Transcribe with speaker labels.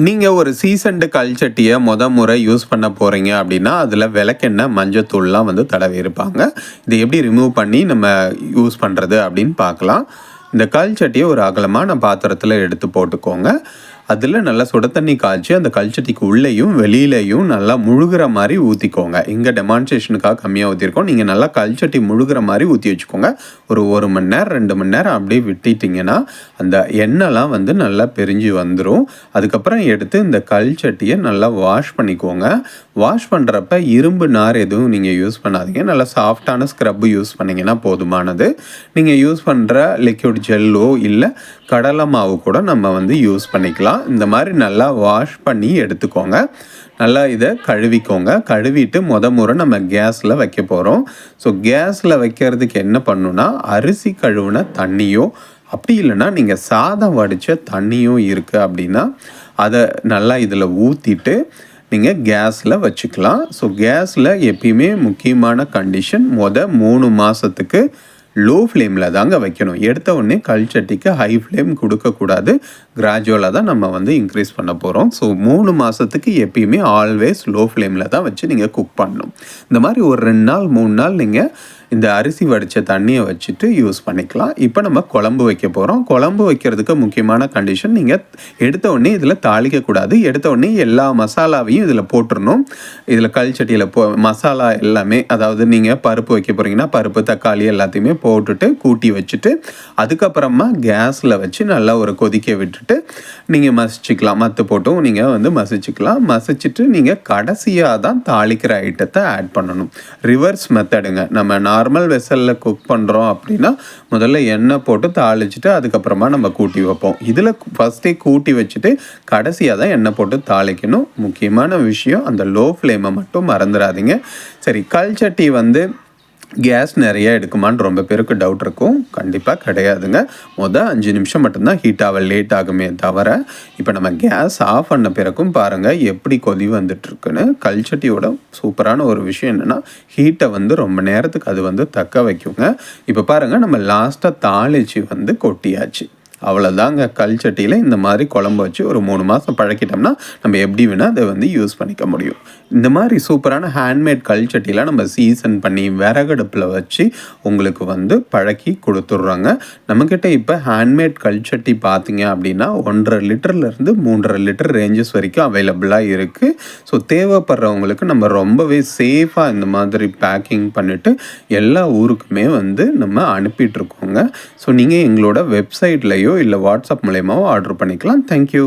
Speaker 1: நீங்கள் ஒரு சீசன்டு கல்சட்டியை முறை யூஸ் பண்ண போகிறீங்க அப்படின்னா அதில் விளக்கெண்ணெய் மஞ்சத்தூள்லாம் வந்து தடவி இருப்பாங்க. இதை எப்படி ரிமூவ் பண்ணி நம்ம யூஸ் பண்ணுறது அப்படின்னு பார்க்கலாம். இந்த கல்சட்டியை ஒரு அகலமான பாத்திரத்தில் எடுத்து போட்டுக்கோங்க. அதில் நல்லா சுட தண்ணி காய்ச்சி அந்த கல்சட்டிக்கு உள்ளேயும் வெளியிலையும் நல்லா முழுகிற மாதிரி ஊற்றிக்கோங்க. இங்கே டெமான்ஸ்ட்ரேஷனுக்காக கம்மியாக ஊற்றிருக்கோம். நீங்கள் நல்லா கல்சட்டி முழுகிற மாதிரி ஊற்றி வச்சுக்கோங்க. ஒரு மணி நேரம் 2 மணி நேரம் அப்படியே விட்டுட்டிங்கன்னா அந்த எண்ணெய்லாம் வந்து நல்லா பிரிஞ்சு வந்துடும். அதுக்கப்புறம் எடுத்து இந்த கல்சட்டியை நல்லா வாஷ் பண்ணிக்கோங்க. வாஷ் பண்ணுறப்ப இரும்பு நார் எதுவும் நீங்கள் யூஸ் பண்ணாதீங்க. நல்லா சாஃப்டான ஸ்க்ரப்பு யூஸ் பண்ணிங்கன்னா போதுமானது. நீங்கள் யூஸ் பண்ணுற லிக்விட் ஜெல்லோ இல்லை கடலை மாவு கூட நம்ம வந்து யூஸ் பண்ணிக்கலாம். இந்த மாதிரி நல்லா வாஷ் பண்ணி எடுத்துக்கோங்க. நல்லா இதை கழுவிக்கோங்க. கழுவிட்டு முறை நம்ம கேஸில் வைக்க போகிறோம். ஸோ கேஸில் வைக்கிறதுக்கு என்ன பண்ணணுன்னா, அரிசி கழுவுன தண்ணியோ அப்படி இல்லைன்னா நீங்கள் சாதம் வடித்த தண்ணியும் இருக்குது அப்படின்னா அதை நல்லா இதில் ஊற்றிட்டு நீங்கள் கேஸில் வச்சுக்கலாம். ஸோ கேஸில் எப்பயுமே முக்கியமான கண்டிஷன் 3 மாதத்துக்கு லோ ஃப்ளேமில் தாங்க வைக்கணும். எடுத்த உடனே கல்சட்டிக்கு ஹை ஃப்ளேம் கொடுக்கக்கூடாது. கிராஜுவலாக தான் நம்ம வந்து இன்க்ரீஸ் பண்ண போகிறோம். ஸோ 3 மாதத்துக்கு எப்பயுமே ஆல்வேஸ் லோ ஃப்ளேமில் தான் வச்சு நீங்கள் குக் பண்ணணும். இந்த மாதிரி ஒரு 2 நாள் 3 நாள் நீங்கள் இந்த அரிசி வடித்த தண்ணியை வச்சுட்டு யூஸ் பண்ணிக்கலாம். இப்போ நம்ம குழம்பு வைக்க போகிறோம். குழம்பு வைக்கிறதுக்கு முக்கியமான கண்டிஷன், நீங்கள் எடுத்த உடனே இதில் தாளிக்கக்கூடாது. எடுத்த உடனே எல்லா மசாலாவையும் இதில் போட்டுடணும். இதில் கல்சட்டியில் மசாலா எல்லாமே, அதாவது நீங்கள் பருப்பு வைக்க போகிறீங்கன்னா பருப்பு தக்காளி எல்லாத்தையுமே போட்டுட்டு கூட்டி வச்சுட்டு அதுக்கப்புறமா கேஸில் வச்சு நல்லா ஒரு கொதிக்க விட்டுட்டு நீங்கள் மசிச்சுக்கலாம். மத்து போட்டும் நீங்கள் வந்து மசிச்சுக்கலாம். மசிச்சுட்டு நீங்கள் கடைசியாக தான் தாளிக்கிற ஐட்டத்தை ஆட் பண்ணணும். ரிவர்ஸ் மெத்தடுங்க. நம்ம நார்மல் வெசலில் குக் பண்ணுறோம் அப்படின்னா முதல்ல எண்ணெய் போட்டு தாளிச்சுட்டு அதுக்கப்புறமா நம்ம கூட்டி வைப்போம். இதில் ஃபஸ்ட்டே கூட்டி வச்சுட்டு கடைசியாக தான் எண்ணெய் போட்டு தாளிக்கணும். முக்கியமான விஷயம், அந்த லோ ஃப்ளேமை மட்டும் மறந்துடாதீங்க. சரி, கல்சட்டி வந்து கேஸ் நிறைய எடுக்குமான்னு ரொம்ப பேருக்கு டவுட் இருக்கும். கண்டிப்பாக கிடையாதுங்க. 5 நிமிஷம் மட்டும்தான் ஹீட் ஆக லேட் ஆகுமே தவிர, இப்போ நம்ம கேஸ் ஆஃப் பண்ண பிறகும் பாருங்கள் எப்படி கொதி வந்துட்டுருக்குன்னு. கல்சட்டியோட சூப்பரான ஒரு விஷயம் என்னென்னா, ஹீட்டை வந்து ரொம்ப நேரத்துக்கு அது வந்து தக்க வைக்குங்க. இப்போ பாருங்கள், நம்ம லாஸ்ட்டாக தாளித்து வந்து கொட்டியாச்சு. அவ்வளோதாங்க. கல்சட்டியில் இந்த மாதிரி குழம்பு வச்சு ஒரு 3 மாதம் பழக்கிட்டோம்னா நம்ம எப்படி வேணால் அதை வந்து யூஸ் பண்ணிக்க முடியும். இந்த மாதிரி சூப்பரான ஹேண்ட்மேட் கல்சட்டிலாம் நம்ம சீசன் பண்ணி விறகடுப்பில் வச்சு உங்களுக்கு வந்து பழக்கி கொடுத்துட்றாங்க. நம்மக்கிட்ட இப்போ ஹேண்ட்மேட் கல்சட்டி பார்த்திங்க அப்படின்னா 1.5 லிட்டர்லேருந்து 3.5 லிட்டர் ரேஞ்சஸ் வரைக்கும் அவைலபிளாக இருக்குது. ஸோ தேவைப்படுறவங்களுக்கு நம்ம ரொம்பவே சேஃபாக இந்த மாதிரி பேக்கிங் பண்ணிவிட்டு எல்லா ஊருக்குமே வந்து நம்ம அனுப்பிட்டுருக்கோங்க. ஸோ நீங்கள் எங்களோட வெப்சைட்லேயோ இல்லை வாட்ஸ்அப் மூலயமாவோ ஆர்டர் பண்ணிக்கலாம். தேங்க்யூ.